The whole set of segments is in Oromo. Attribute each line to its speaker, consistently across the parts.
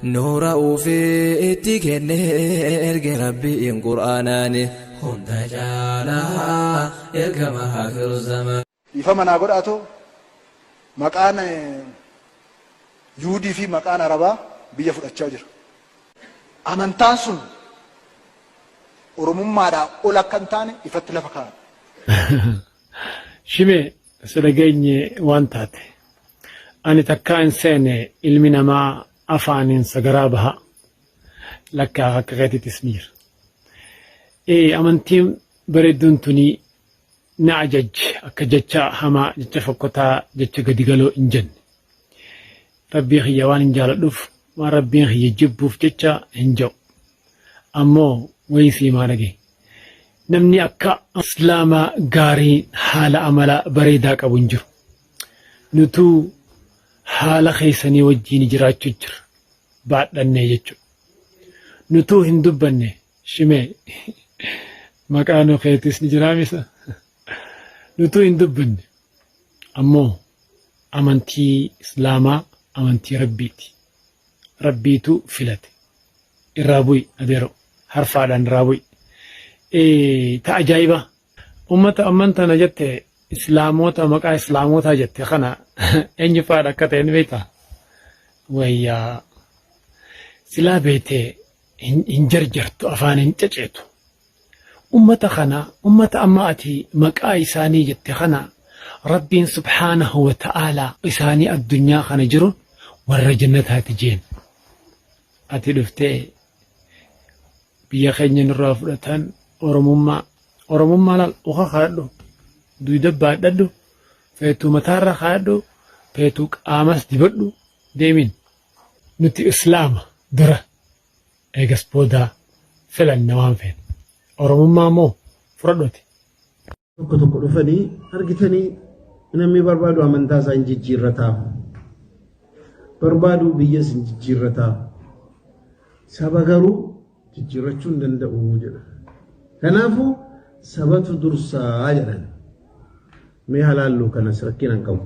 Speaker 1: نور في اتكن ارجع ربي ان قرآناني كنت جالها ارجع محاكر الزمان
Speaker 2: يفهمنا أقول أتو مكان يودي في مكان ربا بيفوت الشجر أمن تاسون ورمم ماذا أولا كنتاني يفتل فكان
Speaker 3: شمي سرقيني وانتاتي أنا تكا إنسان علمنا ما أفعن سقرابها لك غير تسمير أمنتيم بردون تني نعجج أكججا هما جج فكتا جج قدقلو إنجن ربي خيوان إنجال دوف ما ربي خي جبوف ججا إنجو أمو ويسي ما رجي نمني أكا إسلاما غاري حال أملا بريداك أبنجر نتو حال خيساني وجيني جراچو جر بعد لنه يجو نتو هندوبنه شمي مكانو خيتس نجراميسا نتو هندوبنه أمو أمانتي إسلاما أمانتي ربيتو فلاتي الرابوي أديرو حرفا دان رابوي تأجايبا أمتا أمانتا نجت إسلاموتا مكا إسلاموتا جت خنا إنجي فادا كتين بيتا ويا سلا بيتي إنجرجرتو أفان إنججيتو أمتا خنا أمتا أماتي مكا إساني جت خنا ربين سبحانه وتعالى إساني الدنيا خنا جرو والرجنتها تجين أتي دفتي بيا خينين الرافلتان أورموما لال أخا خادو دوي دبا ددو فيتو متارا خادو فيتو قامس دبدو ديمين نتي إسلام درة إيغس بودا فلان نوان فين أورموما مو فردوتي
Speaker 4: tokko dhufanii argitanii namni barbaadu amantaa isaa jijjiirrataa barbaadu biyya isaa jijjiirrataa saba garuu jijjiirrachuu hin danda'u jedha kanaafuu sabatu dursaa jedhan mee halaallu kanas rakkinaan qabu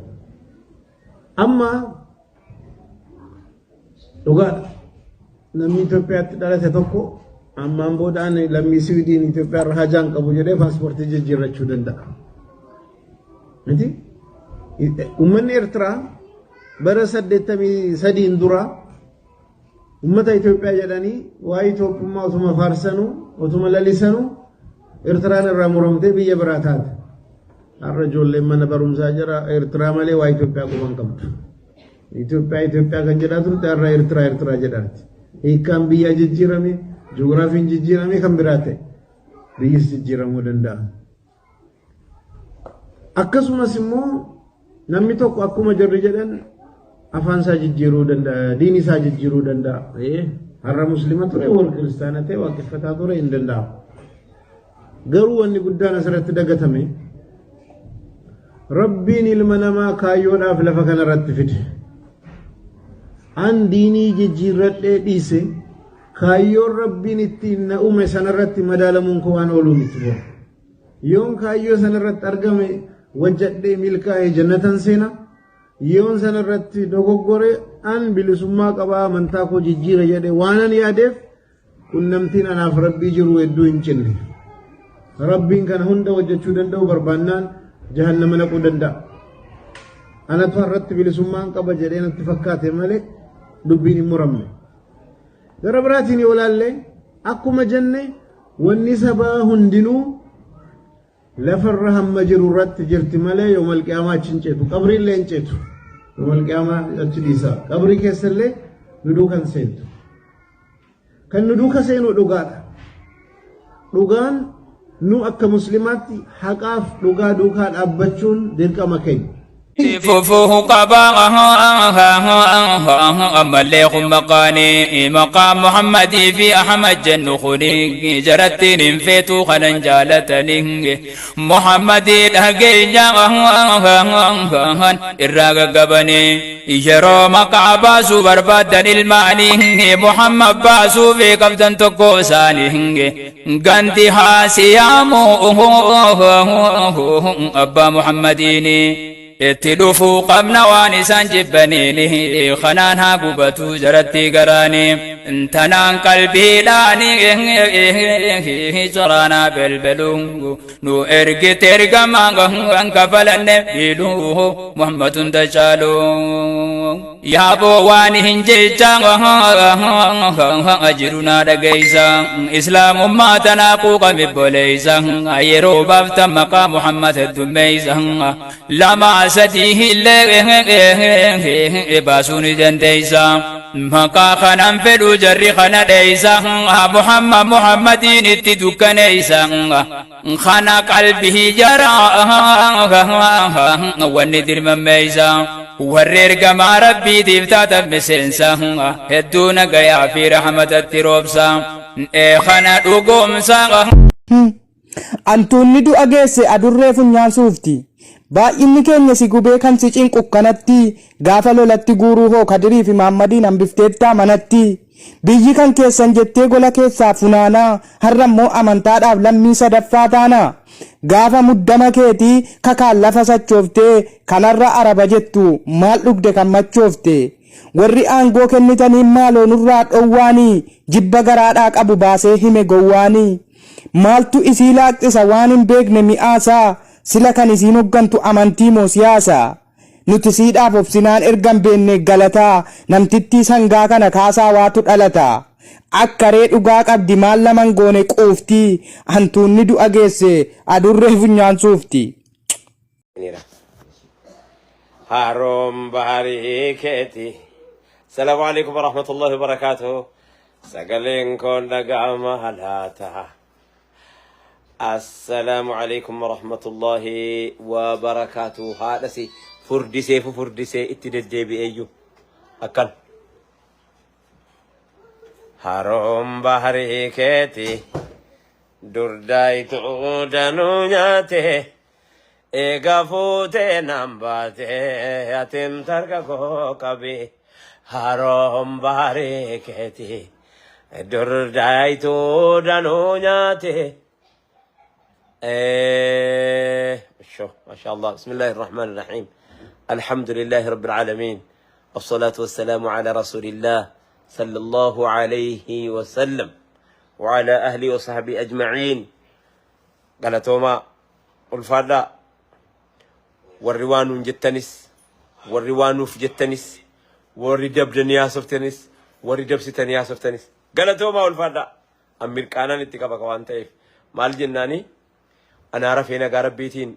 Speaker 4: amma dhugaadha namni Itoophiyaatti dhalate tokko ammaan boodaan lammii Swiidin Itoophiyaa irraa hajaan qabu jedhee paaspoortii jijjiirrachuu danda'a. Miti uummanni Eertiraa bara 83 dura uummata Itoophiyaa jedhanii waa Itoophummaa otuma faarsanuu otuma lalisanuu Eertiraan irraa muramtee biyya biraa taate. Har'a ijoolleen mana barumsaa jira Eertiraa malee waa Itoophiyaa quban qabdu. Itoophiyaa kan jedhaa turte har'a Eertiraa jedhaati. Hiikkaan biyya jijjiirame جغرافين جيرامي كم براته بيس جيرامو دندا أكسوما سمو نمي توك أكوما جرجدن أفان ساجي جيرو دندا ديني ساجي جيرو دندا هرّا مسلمة ترى والكريستانة ترى وكفتها ترى إن دندا قالوا أني قدانا سرت دقتمي ربي المنما كايون أفلا فكان رتفت عن ديني جيرت ديسي kaayyoon rabbiin ittiin na uume sanarratti madaalamuun koo waan ooluu miti boo yoon kaayyoo sanarratti argame wajjadhee milkaa'ee jannatan seena yoon sanarratti dogoggore an bilisummaa qabaa amantaa koo jijjiira jedhe waanan yaadeef qunnamtiin anaaf rabbii jiru hedduu hin cinne rabbiin kana hunda hojjechuu danda'u barbaannaan jahannama naquu danda'a anatu har'atti bilisummaan qaba jedhee natti fakkaate malee dubbiin hin muramne غربراتيني ولا لي أكو جنة والنسبة هندنو لفرهم مجرورات جرت ملا يوم القيامة تشنجتو قبري اللي انجتو يوم القيامة تشديسا قبري كسر لي ندوكان سنت كان ندوكا سينو دوغان نو أكا مسلمات حقاف دوغان أبتشون ديركا مكين
Speaker 5: فوفوه قبا مليخ مقاني مقام محمد في أحمد جن خليق جرتين فيتو خنن جالتني محمد الهجي الراق قبني يجرو مقع باسو بربادن المعني محمد باسو في قبضا تقوساني قندها سيامو أبا محمديني اتلفوا قمنا وانسان جبنيني خنانها قبتو جرتي قراني انتنان قلبي لاني جرانا بالبلو نو ارقت ارقما انكفل النبيلو محمد تجالو يا بواني هنجيجا أجرنا دقيسا إسلام ما تناقوق ببوليسا أيرو بابتا مقام محمد الدميسا لما سديه اللي باسون جنديسا مقا خنان فدو جري خنا ديسا محمدين اتدوكنيسا خنا قلبه جرا وندر مميسا ورر كما ربي ديفتا مسنسا هدونا غيا في رحمة التروبسا خنا دوغومسا
Speaker 6: Antuunni du'a geesse adurree funyaan suufti. Baay'inni keenya si gubee kan si cinqu kanatti gaafa lolatti guuruu hoo Kadirii fi Maammadiin hambifteettaa manatti. Biyyi kan keessan jettee gola keessaa funaanaa har'ammoo amantaadhaaf lammii sadaffaa taana. Gaafa muddama keetii kakaan lafa sachooftee kanarra araba jettu maal dhugde kan machoofte. Warri aangoo kennitanii maaloo nurraa dhowwaanii jibba garaadhaa qabu baasee hime gowwaanii. Maaltu isii laaqxisa waan hin beekne mi'aasaa sila kan isiin hoggantu amantii moo siyaasaa. Nuti siidhaaf obsinaan ergan beenne galataa namtittii sangaa kana kaasaa waatu dhalataa. Akkaree dhugaa qabdi maal laman goone quuftii hantuunni du'a geesse adurree funyaan suufti.
Speaker 7: هاروم بحري كيتي السلام عليكم ورحمة الله وبركاته سقلين كون نقام هلاتا السلام عليكم ورحمة الله وبركاته هذا سي فردسي اتدجي بأيو أكل هاروم بحري كيتي درداي تودنو نياتي Ega fute nambate atim targa ko kabi harom bare keti durdai to danonyate ما شاء الله بسم الله الرحمن الرحيم الحمد لله رب العالمين والصلاة والسلام على رسول الله صلى الله عليه وسلم وعلى أهله وصحبه أجمعين قال توما الفادا والروان جتنس والروان في جتنس والردب دنيا سفتنس والردب ستنيا سفتنس قالتوا ما والفادا أمير كانان اتقابا كوان تايف مال جناني أنا أعرف هنا قارب بيتين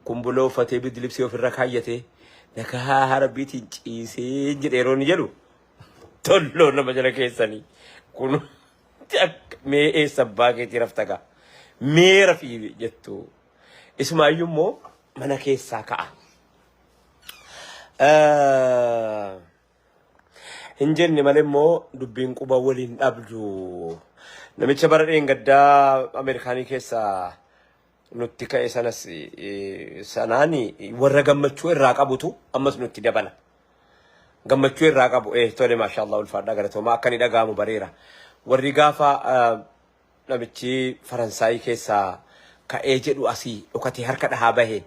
Speaker 7: كمبلو فتي بدلبسيو في الركاية نكها هارب بيتين جيسي جريرون جلو تولو نمجل كيساني كونو مي اي سباكي ترفتكا مي رفي جتو اسمع يمو mana keessaa ka'a. Hin jenne malee immoo dubbiin quba waliin dhabdu. Namicha bara dheengaddaa Ameerikaanii keessaa nutti ka'e sanas sanaani warra gammachuu irraa qabutu ammas nutti dabala. Gammachuu irraa qabu tole maashaallah ulfaadhaa galatoomaa akka ni dhaga'amu bareera. Warri gaafa namichi Faransaayii keessaa ka'ee jedhu asii dhokatee harka dhahaa bahe.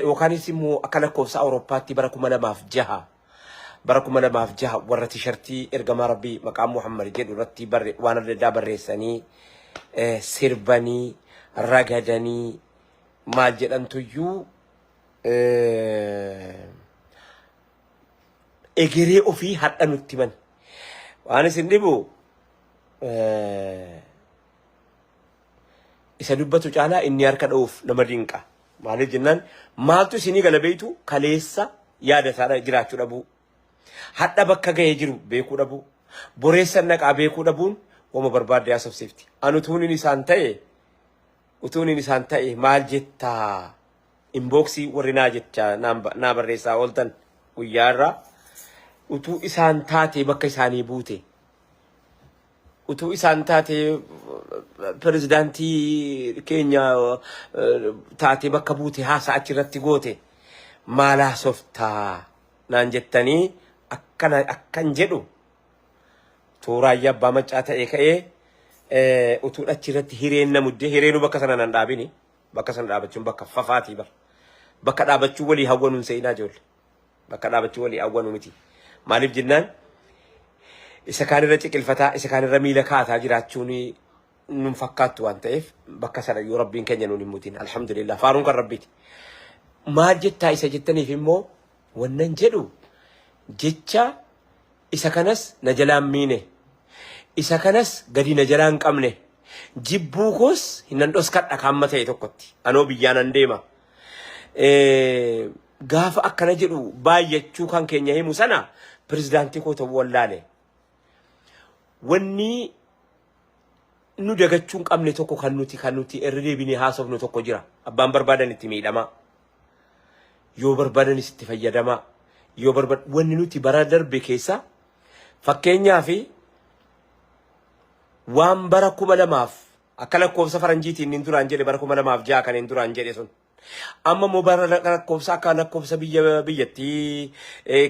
Speaker 7: Yookanis immoo akka lakkoofsa Awurooppaatti bara 2006 bara 2006 warra tishartii ergamaa rabbii maqaan Muhammad jedhu irratti waan adda addaa barreessanii sirbanii ragadanii maal jedhantuyyuu egeree ofii hadha nutti himan waan isin dhibu isa dubbatu caalaa inni harka dha'uuf nama dinqa. Maaliif jennaan maaltu isinii galabeetu kaleessa yaadataadha jiraachuu dhabu. Hadha bakka ga'ee jiru beekuu dhabu. Boreessan naqaa beekuu dhabuun wama barbaadde yaasofsiifti. An utuun isaan ta'e maal jettaa inboksii warri naa jecha naa barreessaa ooltan guyyaarraa utuu isaan taate bakka isaanii buute. Utuu isaan taate pirezidaantii keenya taate bakka buute haasaa achirratti goote maalaa softaa naan jettanii akkan jedhu tuuraayyaa abbaa maccaa ta'e ka'ee utuu achirratti hireen na muddee hireenuu bakka sana nan dhaabini bakka sana dhaabachuun bakka fafaatii bar bakka dhaabachuu walii hawwanuun seenaa ijoollee. Bakka dhaabachuu walii hawwanuu miti. Maaliif jennaan isa kaanirra ciqilfataa isa kaanirra miila kaataa jiraachuun nun fakkaattu waan ta'eef bakka sana yoo rabbiin keenya nuun hin mutin alhamdulillah faaruun kan rabbiiti. Maal jettaa isa jettaniif immoo wannan jedhu jecha isa kanas na jalaan miine isa kanas gadi na jalaan qabne jibbuu koos hin dhoskadha kaamma ta'e tokkotti anoo biyyaan an deema. Gaafa akkana jedhu baay'achuu kan keenya himu sana pirezidaantii koo ta'uu wallaale. Wanni nu dagachuun qabne tokko kan nuti irra deebinee haasofnu tokko jira. Abbaan barbaadan itti miidhama. Yoo barbaadan itti fayyadama. Yoo barbaadan wanni nuti bara darbe keessa fakkeenyaaf waan bara 2000 akka lakkoofsa faranjiitiin hin duraan jedhe bara 2006 kan hin duraan jedhe sun. Amma moo bara lakkoofsa akka lakkoofsa biyyattii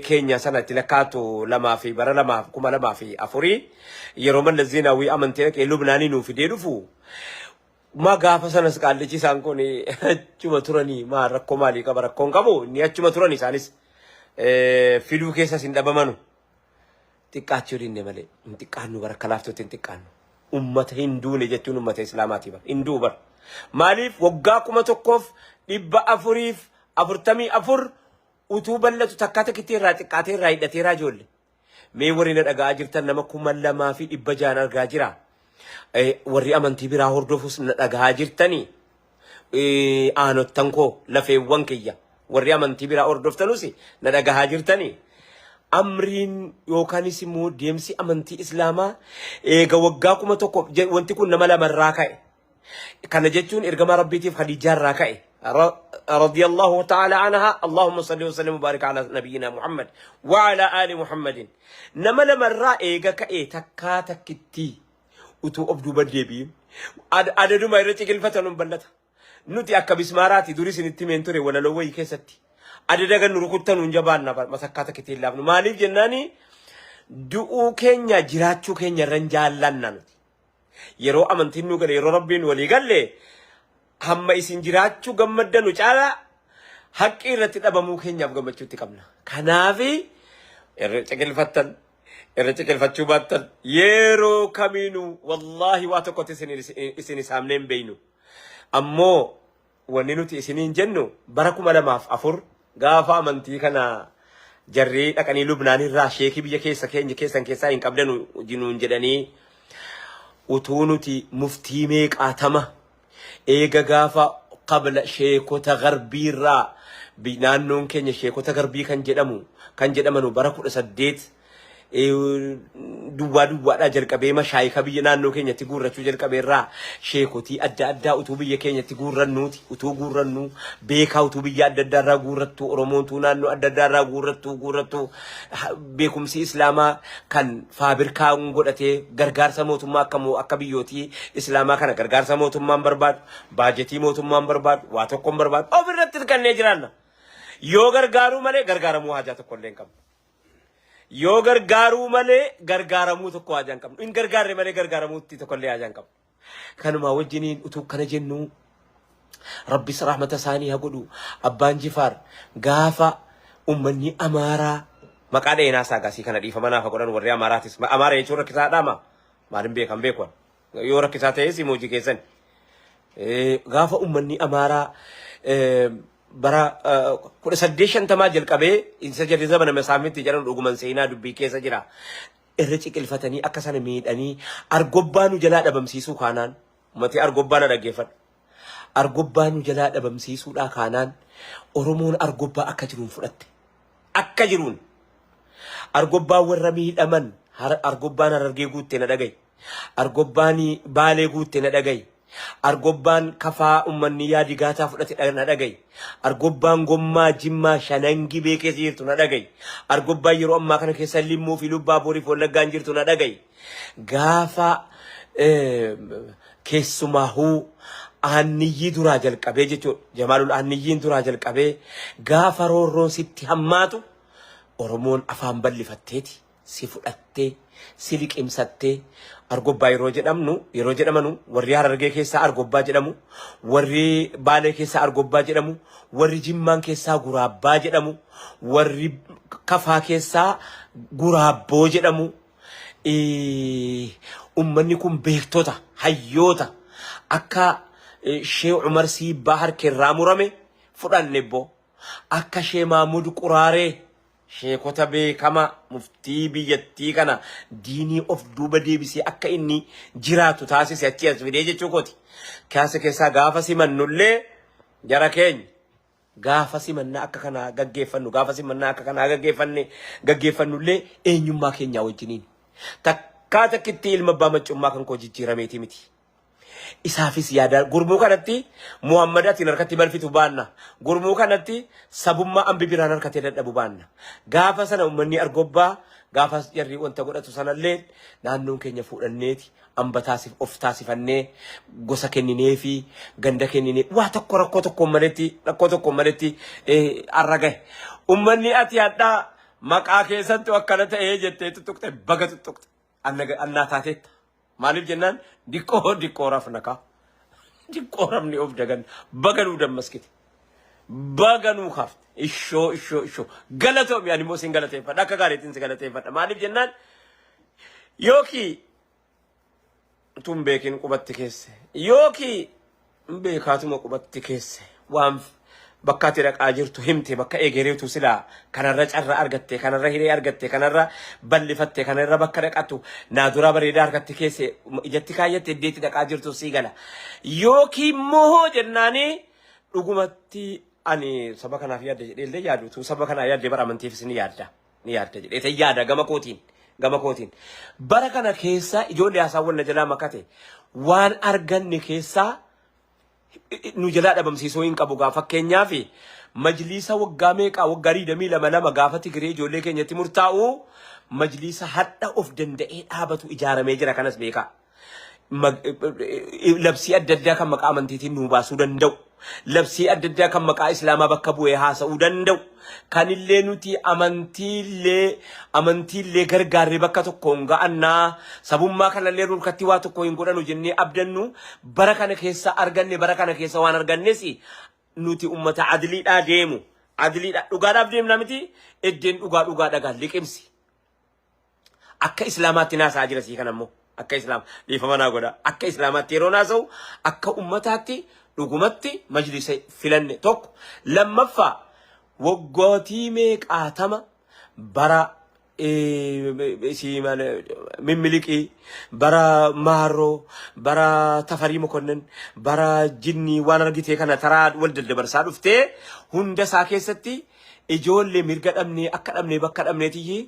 Speaker 7: keenya sanatti lakkaatu lamaa fi bara 2004 yeroo Mallas Zeenaawii amantii dhaqee Lubnaanii nuuf fidee dhufu ma gaafa sanas qaallichi isaan kun achuma turanii maa rakkoo maalii qaba rakkoon qabu inni achuma turan isaanis fiduu keessas hin dhabamanu xiqqaachuu dinne malee hin xiqqaannu bara kalaaftuutti hin xiqqaannu ummata hinduune jechuun ummata islaamaati bara hinduu bara maaliif waggaa 1444 utuu bal'atu takkaa takkitti irraa xiqqaatee irraa hidhateeraa ijoollee. Mee warri na dhagaa jirtan nama 2600 argaa jira. Warri amantii biraa hordofus na dhagaa jirtanii. Aanottan koo lafeewwan kiyya. Warri amantii biraa hordoftanus na dhagaa jirtanii. Amriin yookaanis immoo deemsi amantii islaamaa eega waggaa 1000 wanti kun nama lamarraa ka'e. Kana jechuun ergama rabbiitiif Khadiijaarraa ka'e. رضي الله تعالى عنها اللهم صل وسلم وبارك على نبينا محمد وعلى آل محمد نما لمرة إيجا كأي تكا تكتي وتو أبدو بديبي عدد ما يرتك الفتن بلتها نتي أكا بسماراتي دوريس نتمين توري ولا لوي كيستي عدد أغا نركوتا ننجبان نبا مسكا تكتي اللابن ماليف جناني دعو كينيا جراتشو كينيا رنجال لنا يرو أمنتين نوغل يرو ربين ولي قال لي hamma isin jiraachuu gammaddanu caala haqqi irratti dhabamuu keenyaaf gammachuutti qabna. Kanaaf irra ciqilfachuu baattan yeroo kamiinuu wallaahi waa tokkotti isin isaamnee hin beeynu. Ammoo wanni nuti isiniin jennu bara 2004 gaafa amantii kana jarrii dhaqanii Lubnaanirraa sheekii biyya keessaa hin qabdanu jinuun jedhanii utuu nuti muftii meeqaatama eega gaafa qabla sheekota garbiirraa naannoon keenya sheekota garbii kan jedhamanu bara 18 duwwaadhaa jalqabee mashaayika biyya naannoo keenyatti guurrachuu jalqabeerraa sheekotii adda addaa utuu biyya keenyatti utuu guurrannu beekaa utuu biyya adda addaarraa guurrattu oromoontuu naannoo adda addaarraa guurrattu beekumsi islaamaa kan faabirkaan godhatee gargaarsa mootummaa akka biyyootii islaamaa kana gargaarsa mootummaan barbaadu baajetii mootummaan barbaadu waa tokkoon barbaadu ofirratti kannee jiraanna yoo gargaaruu malee gargaaramuu hajaa tokko illee hin qabnu. Yoo gargaaruu malee gargaaramuu tokko hajaan qabnu. In gargaarre malee gargaaramuutti tokko illee hajaan qabnu. Kanuma wajjiniin utuu kana jennu Rabbis rahmata isaanii haa godhu. Abbaan Jifaar gaafa ummanni Amaaraa maqaa dheenaa saagasii kana dhiifa manaaf godhan warri Amaaraatis. Amaara jechuun rakkisaa dhaama. Maalin beekan beekuun. Yoo rakkisaa ta'es himojii keessan. Gaafa ummanni Amaaraa bara 1850 jalqabee isa jedhe zamana masaamitti jedhan dhuguman seenaa dubbii keessa jira. Irra ciqilfatanii akka sana miidhanii argobbaa nu jalaa dhabamsiisuu kaanaan ummati argobbaa na dhaggeeffadhu. Argobbaa nu jalaa dhabamsiisuudhaa kaanaan Oromoon argobbaa akka jiruun fudhatte. Akka jiruun argobbaa warra miidhaman argobbaan Harargee guutte na dhagaye. Argobbaan Baalee guutte na dhagaye. Argobbaan Kafaa ummanni yaadi gaataa fudhate na dhagaye. Argobbaan Gommaa Jimmaa Shanangi beekee jirtu na dhagaye. Argobbaan yeroo ammaa kana keessa Limmuu fi Lubbaa Booriif Wallaggaan jirtu na dhagaye. Gaafa keessumaahuu aanniyyii duraa jalqabee jechuudha. Jamaalul aanniyyiin duraa jalqabee gaafa roorroon sitti hammaatu Oromoon afaan bal'ifatteeti. si fudhattee si liqimsattee argobbaa yeroo jedhamanu warri Harargee keessaa argobbaa jedhamu warri Baalee keessaa argobbaa jedhamu warri Jimmaan keessaa guraabbaa jedhamu warri Kafaa keessaa guraabboo jedhamu ummanni kun beektota hayyoota akka Sheekh Umar Siibbaa harkerraa murame fudhanne boo akka Sheekh Mahmud Quraaree sheekota beekama muftii biyyattii kana diinii of duuba deebisee akka inni jiraatu taasise achi as fidee jechuu kooti. Kaasa keessaa gaafa simannullee jara keenya gaafa simannaa akka kana gaggeeffannu gaafa simannaa akka kana gaggeeffannullee eenyummaa keenyaa wajjiniin takkaa takkitti ilma abbaa maccummaa kan koo jijjiirameeti miti. Isaafis yaada gurmuu kanatti Muhammadatiin harkatti balfitu baanna gurmuu kanatti sabummaa ambi biraan harkatti dadhabu baanna gaafa sana ummanni argobbaa gaafa jarri wanta godhatu sanallee naannoon keenya fuudhanneeti amba of taasifannee gosa kenninee fi ganda kenninee waa tokko rakkoo tokko maletti arragahe ummanni ati hadhaa maqaa keessatti akkana ta'ee jettee tuttuqte baga tuttuqte annaa taateetta. Maaliif jennaan diqqoo rafnaka diqqoo of dagan baganuu dammaskite baganuu kaafte ishoo galatoomi ani immoo sin galateeffadha akka gaariitiin si galateeffadha maaliif jennaan yooki tun beekin qubatti keesse yooki beekaatuma qubatti keesse waan bakka ati dhaqaa jirtu himte bakka eegereetu silaa kanarra carra argatte kanarra hiree argatte kanarra ballifatte kanarra bakka dhaqatu naaduraa bareedaa argatte keesse ijatti kaayyatti iddeetti dhaqaa jirtu sii gala yookiin moo jennaanii dhugumatti ani saba kanaaf yaadda jedheellee yaadutu saba kanaa yaadde bara amantiifis ni yaadda jedhee yaada gama kootiin bara kana keessa ijoollee haasaawwan na jalaa makate waan arganne keessaa nu jalaa dhabamsiisoo hin qabu gaa fakkeenyaaf majliisa waggaa meeqaa waggaa 22 gaafa Tigiree ijoollee keenyatti murtaa'u majliisa hadha of danda'ee dhaabatu ijaaramee jira kanas beekaa labsii adda addaa kan maqaa amantiitiin nu baasuu danda'u labsii adda addaa kan maqaa islaamaa bakka bu'ee haasa'uu danda'u kanillee nuti amantiillee gargaarree bakka tokkoon ga'annaa sabummaa kanallee nurkatti waa tokko hin godhanu jennee abdannu bara kana keessa arganne bara kana keessa waan argannes nuti ummata adliidhaa deemu adliidhaa dhugaadhaaf deemna miti eddeen dhugaa dhagaan liqimsi akka islaamaatti naasaa jira sii kanammoo akka islaam dhiifama naa godha akka islaamaatti yeroo naasa'u akka ummataatti dhugumatti majlisa filanne tokko lammaffaa waggootii meeqaatama bara mimmiliqii bara maarroo bara tafarii mokonnin bara jinnii waan argitee kana taraa wal daddabarsaa dhuftee hunda isaa keessatti ijoollee mirga dhabnee akka dhabnee bakka dhabneetiyyi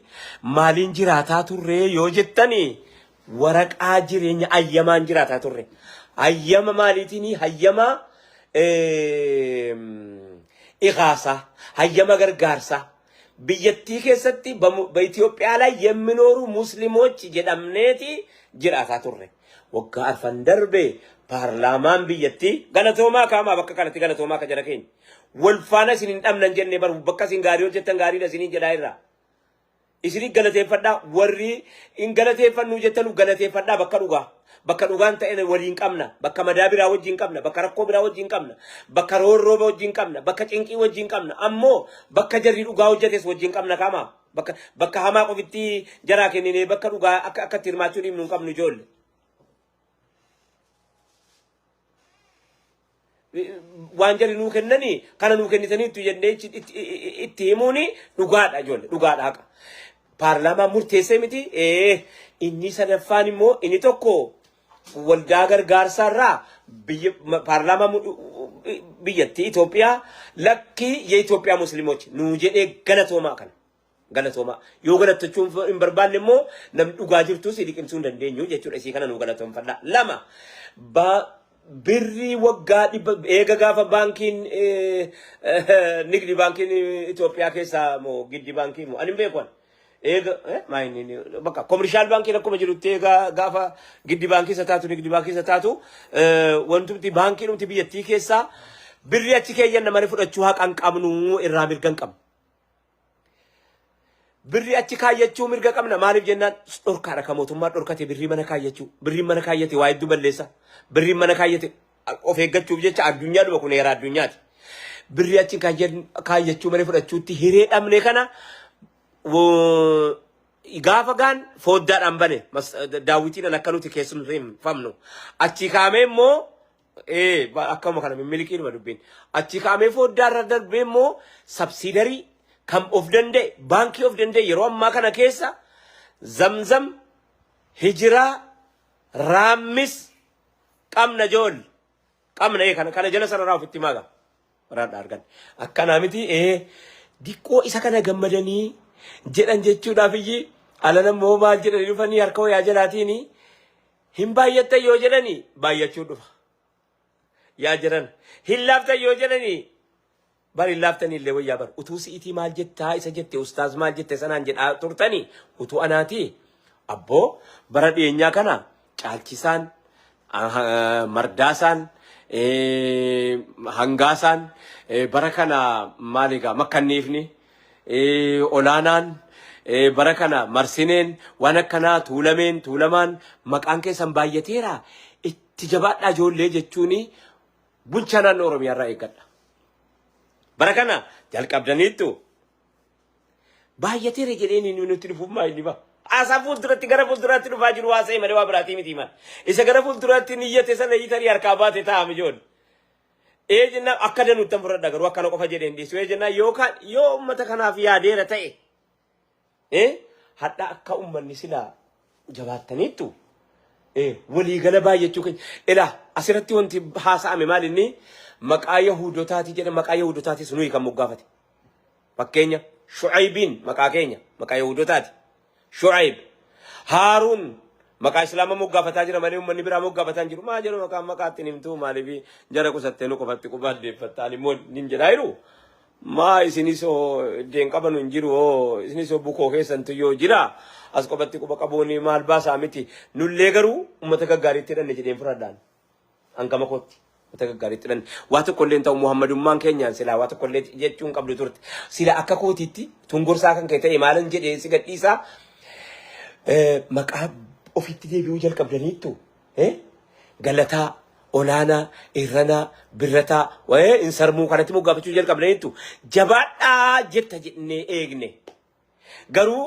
Speaker 7: maaliin jiraataa turree yoo jettanii waraqaa jireenya ayyamaan jiraataa turre ayyama maaliitiin hayyama iqaasa hayyama gargaarsa biyyattii keessatti በኢትዮጵያ ላይ የሚኖሩ ሙስሊሞች jedhamneeti jiraataa turre waggaa arfan darbe paarlaamaan biyyattii galatoomaa kaamaa bakka kanatti galatoomaa ka jara keenya wal faana isin hin dhabnan jenne baru bakka isin gaarii hojjettan gaariidha isiniin jedhaa irraa isini galateeffadhaa warri in galateeffannu jettanu galateeffadhaa bakka dhugaan ta'e waliin qabna bakka madaa biraa wajjin qabna bakka rakkoo biraa wajjin qabna bakka roorrooba wajjin qabna bakka cinqii wajjin qabna ammoo bakka jarri dhugaa hojjetes wajjin qabna kama bakka hamaa qofitti jaraa kennine bakka dhugaa akka hirmaachuu dhiibnu hin qabnu ijoolle waan jarri nuu kennanii kana nuu kennitaniitu jennee itti himuuni dhugaadha ijoolle dhugaadha haqa paarlaamaa murteessee miti inni sadaffaan immoo inni tokko waldaa gargaarsaarraa paarlaamaa biyyattii Itoophiyaa lakkii የኢትዮጵያ ሙስሊሞች nuu jedhee galatoomaa kana galatoomaa yoo galattachuun hin barbaanne immoo namni dhugaa jirtu si liqimsuu hin dandeenyu jechuudha isii kana nuu galatoomfadhaa lama birrii waggaa eega gaafa baankiin nigdi baankiin Itoophiyaa keessaa moo giddi baankii moo ani hin beeku eega maayini bakka komershaal baankii akkuma jirutti eega gaafa giddi baankii sataatu nigdi baankii sataatu wantumti baankii numti biyyattii keessaa birrii achi keeyyan namani fudhachuu haqan qabnu irraa mirgan qabnu بري أتشكا يجو مرقا قمنا مالف جنان أركا ركموتو ما أركاتي بري منكا يجو بري منكا يتي وايد بلسا بري منكا يتي أوفيقات شوف الدنيا لو بكون يرى الدنيا بري أتشكا يجو مريفو رتشوتي هيري أمني كان و إغافا كان فودات أمباني داويتين نكالوتي كيسون ريم فامنو أتشكا مو akkam kana milikiin madubbiin achi kaamee foddaarra darbee immoo subsidiary kam of danda'e baankii of danda'e yeroo ammaa kana keessa zamzam hijiraa raammis qabna jool qabna kana jala sarara ofitti maaga waraadha argan akkanaa miti diqqoo isa kana gammadanii jedhan jechuudhaaf iyyi alana immoo maal jedhanii dhufanii harka wayaa jalaatiin hin baay'atta yoo jedhanii baay'achuu dhufa yaa jiran hillaafta yoo jedhani bar hillaaftani illee wayyaa bar utuu si'itii maal jettaa isa jette ustaaz maal jette sanaan jedhaa turtani utuu anaati abboo bara dhiyeenyaa kana caalchisaan mardaasaan hangaasaan bara kana maaligaa makkanniifni olaanaan bara kana marsineen waan akkanaa tuulamaan maqaan keessan baay'ateera itti jabaadhaa ijoollee jechuuni bulchanaan Oromiyaa irraa eeggadha. Bara kana jalqabdaniittu baay'ateera jedheen inni nuti dhufuuf maayilli ba. Asa fuulduratti gara fuulduraatti dhufaa jiru waa sa'e malee waa biraatii miti man. Isa gara fuulduraatti niyyate sana hiitanii harkaa baate taa'ame ijoollee. Jenna akka danuuttan fudhadha garuu akkana qofa jedheen dhiisu jenna yookaan yoo uummata kanaaf yaadeera ta'e hadha akka uummanni silaa jabaattaniittu walii gala baay'achuu keenya ila asirratti wanti haasa'ame maal inni maqaa yahudotaati jedha maqaa yahudotaati sunuu kan moggaafate fakkeenya shu'aybiin maqaa keenya maqaa yahudotaati shu'ayb haaruun maqaa islaama moggaafataa jira malee uummanni biraa moggaafataa jiru maa jedhu maqaatti nimtuu maaliif jara qusattee nu qofatti qubaaddeeffattaa immoo nin jedhaa jiru maa isinisoo deen qabanu hin jiru isinisoo bukoo keessantu yoo jira as qofatti quba qabuuni maal baasaa miti nullee garuu uummata gaggaariitti hidhanne jedheen fudhadhaan hangama kootti uummata gaggaariitti hidhanne waa tokkollee ta'u muhammadummaan keenyaan silaa waa tokkollee jechuun qabdu turte sila akka kootiitti tungursaa kan kee ta'e maalan jedhee si gadhiisaa maqaa ofitti deebi'uu jalqabdaniittu galataa olaanaa irranaa birrataa insarmuu kanatti moggaafachuu jalqabdaniittu jabaadhaa jetta jennee eegne garuu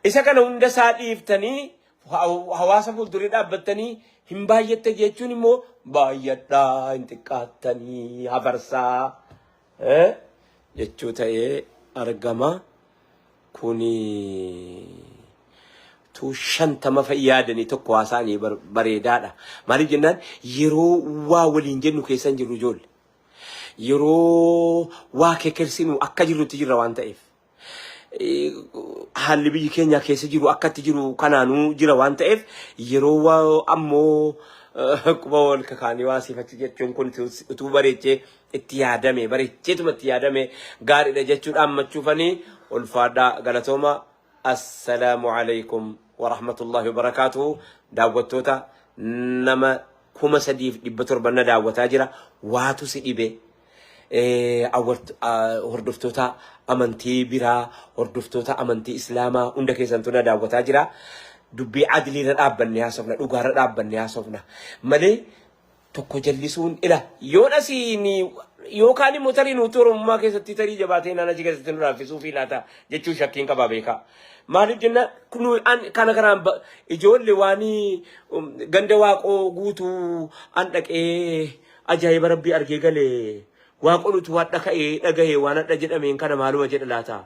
Speaker 7: isa kana hunda isaa dhiiftanii hawaasa fuuldurii dhaabbattanii hin baay'atte jechuun immoo baay'adhaa hin xiqqaattanii hafarsaa jechuu ta'ee argama kuni tu shantama fayyadanii tokko haasaanii bareedaadha maaliif jennaan yeroo waa waliin jennu keessan jirru ijoollee yeroo waa kekersinu akka jirrutti jirra waan ta'eef haalli biyyi keenya keessa jiru akkatti jiru kanaanuu jira waan ta'eef yeroo waa ammoo quba wal kakaanii waa sifachi jechuun kun utuu bareechee itti yaadame bareecheetuma itti yaadame gaariidha jechuudha ammachuufanii ulfaadhaa galatooma السلام عليكم ورحمة الله وبركاته دعوتوتا نما كما سديف دبتور بنا دعوتا جرا واتو سيدي أول هردفتوتا أمانتي برا هردفتوتا أمانتي إسلاما عندك يسنتونا دعوتا جرا دبي عدلي راب بنيا صفنا دوغار راب بنيا صفنا مالي تكو جلسون إلى يونسيني يوكاني متري نوتور ما كيستي تري جباتين أنا جيكا ستنورا في سوفي لاتا جتشو شاكين كبابيكا مالي جنة كنو أن كان كرام إجول لواني غند واقو غوتو أنتك أجايب ربي أرجيكا لي واقو نتوات نكا نغاي وانا نجد أمين كان معلومة جد لاتا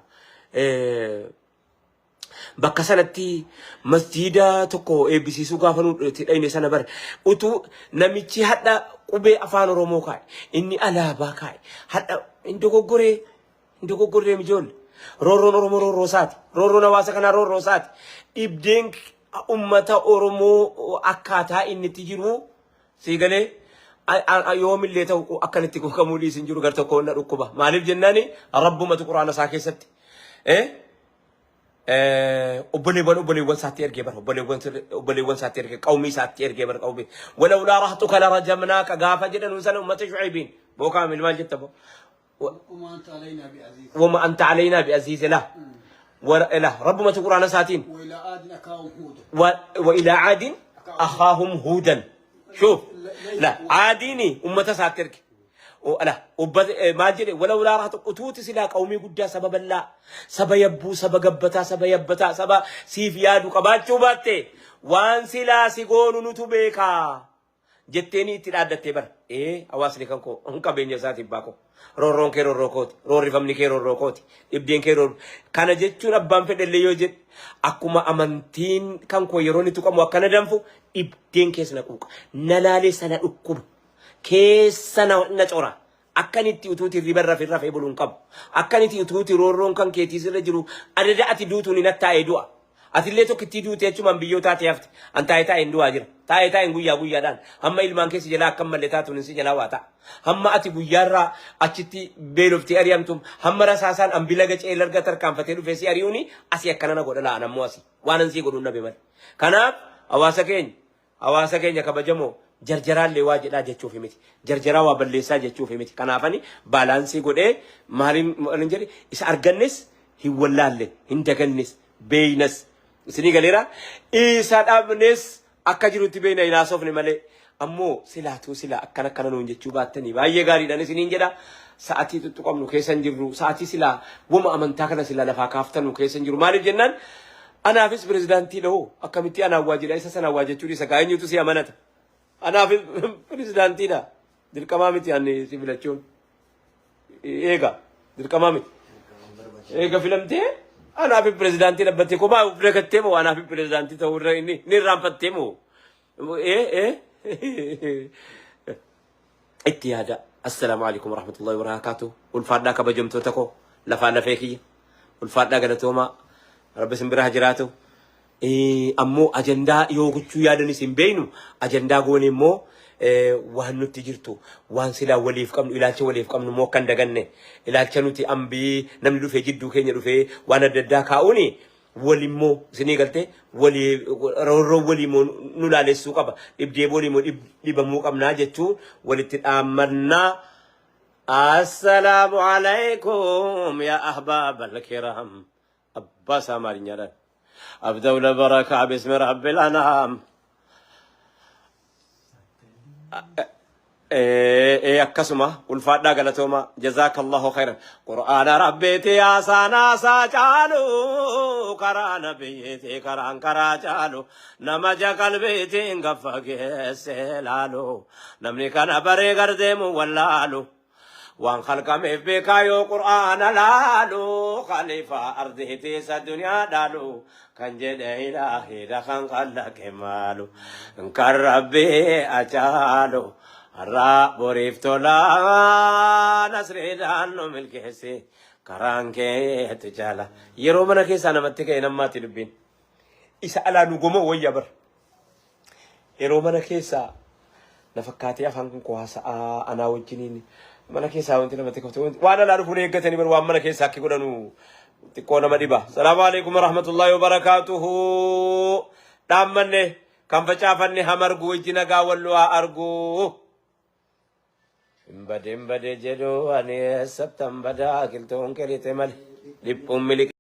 Speaker 7: bakka sanatti masjiida tokko eebbisiisuu gaafa nu dhayne sana bar utuu namichi hadha qubee afaan oromoo kaa'e inni alaabaa kaa'e hadha indogoggoree mijool roorroon oromoo roorroo isaati roorroon hawaasa kanaa roorroo isaati dhibdeen ummata oromoo akkaataa inni itti jiru siigalee yoomillee ta'u akkanitti kuukamuu dhiisin jiru gar tokko na dhukkuba maaliif jennaani rabbumatu quraana isaa keessatti obboleewwan saatti ergee bara obboleewwan saatti ergee qawmii saatti ergee bara qawmii walawlaa rahtuka larajamnaaka gaafa jedhanu sana ummata shu'aybiin bookaa milmaal jetta bo wama anta alayna bi'aziiz la وإلى رب ما تقرأنا ساتين وإلى عاد أخاهم هودا شوف لا عاديني أمة ساترك لا ما جري ولو لا راح تقطوت سلا قومي قد سبب الله سبا يبو سبا قبتا سبا يبتا سبا سيفيادو قباتشو باتي وان سلا سيقونو نتبيكا جتيني تلادتي بر أواسني كنكو هنكا بين يساتي باكو رورون كي روروكوتي روري فمني كي روروكوتي إبدين كي رور كان جتشو نبان فد اللي يوجد أكما أمانتين كنكو يروني تقام وكان دنفو إبدين كيس نقوك نلالي سنة أكوب كيس سنة نجورا أكانيتي وتوتي ريبر في الرفع بلون كاب أكانيتي وتوتي رورون كان كيتي سرجرو أدرأتي دوتوني نتا إدوا أتليتو كتيدو تيجو من بيوتا تيافت أنت أيتا إندو أجر تا أيتا إنغو يا دان هم إلمان كيسي جلا كم لتاتو نسي جلا واتا هم أتي بيارا أشتي بيلوفتي أريامتم هم راساسان أم بيلاجج إلرجع تركام فتلو فيسي أريوني أسيا كنا نقول لا أنا مواسي وانا نسي قولنا بمر كنا أواسكين يا كبجمو جرجران لواجد لا جتشوف ميتي جرجرا وبليسا جتشوف ميتي كنا فني بالانسي قول مارين رنجري إس أرجنس هي ولله هندجنس بينس سني قاليرا إيساد أبنس أكجرو تبين إلى صوف نملة أمو سلاتو سلا أكنا كنا نونج تشوباتني باية غاري داني سنين جدا ساعتي تتوقع نكيسن جرو ساعتي سلا وما أمن تاكنا سلا لفاكافتا نكيسن جرو مالي جنان أنا فيس بريزيدانتي له أكمتي أنا واجد إيسا سنا واجد توري سكاين يوتو سي أمانة أنا فيس بريزيدانتي لا دل كمامتي أني سيفيلاتشون إيجا دل كمامتي إيجا فيلمتي أنا في بريزيدانتي لبتي كوما وبركتيمو وأنا في بريزيدانتي توري نيرامبتيمو اتياجا السلام عليكم ورحمة الله وبركاته والفادا كبجمتو تكو لفانا فيكي والفادا قدتوما رب سنبرا هجراتو أمو أجندا يوغتشو يادني سنبينو أجندا قوني مو waan nuti jirtu waan sila waliif qabnu ilaalcha waliif qabnu moo kan daganne ilaalcha nuti ambii namni dhufee jidduu keenya dhufee waan adda addaa kaa'uuni walimmoo isinii galte walii roorroo waliimmoo nu laalessuu qaba dhibdee waliimmoo dhibamuu qabnaa jechuun walitti dhaammannaa assalaamu alaykum yaa ahbaabal kiram abbaa isaa maalinyaadhaan abdawla barakaa bismi rabbil anaam akkasuma ulfaadhaa galatooma jazakallahu khairan qur'aana rabbeeti yaasaanaa saa caalu karaa nabiyyeeti karaan karaa caalu nama jaqalbeetiin gaffa geesse laalu namni kana baree gardeemu wallaalu waan khalqameef beekaa yoo qur'aana laalu khaliifaa ardiitii isa duniyaa dhaalu kan jedhe ilaahiidha kan qallaqe maalu kan rabbee acaalu har'a boriif tolaa nasriidhaan nu milkeesse karaan keetti jaala yeroo mana keessaa namatti ka'e nammaatti dubbiin isa alaa nu gomoo wayya bar yeroo mana keessaa na fakkaatee afaan kun koo haasa'aa anaa wajjiniin mana keessaa wanti namatti kofte waan alaa dhufuun eeggatanii bar waan mana keessaa akki godhanu xiqqoo nama dhiba. Salaamu alaikum warahmatullahi wabarakaatuhu. Dhaammanne kan facaafanne hamargu wajji nagaa wallu haa argu. Himbade jedhu ani sabtan badaa kiltoon kelite mali dhiphuun miliki.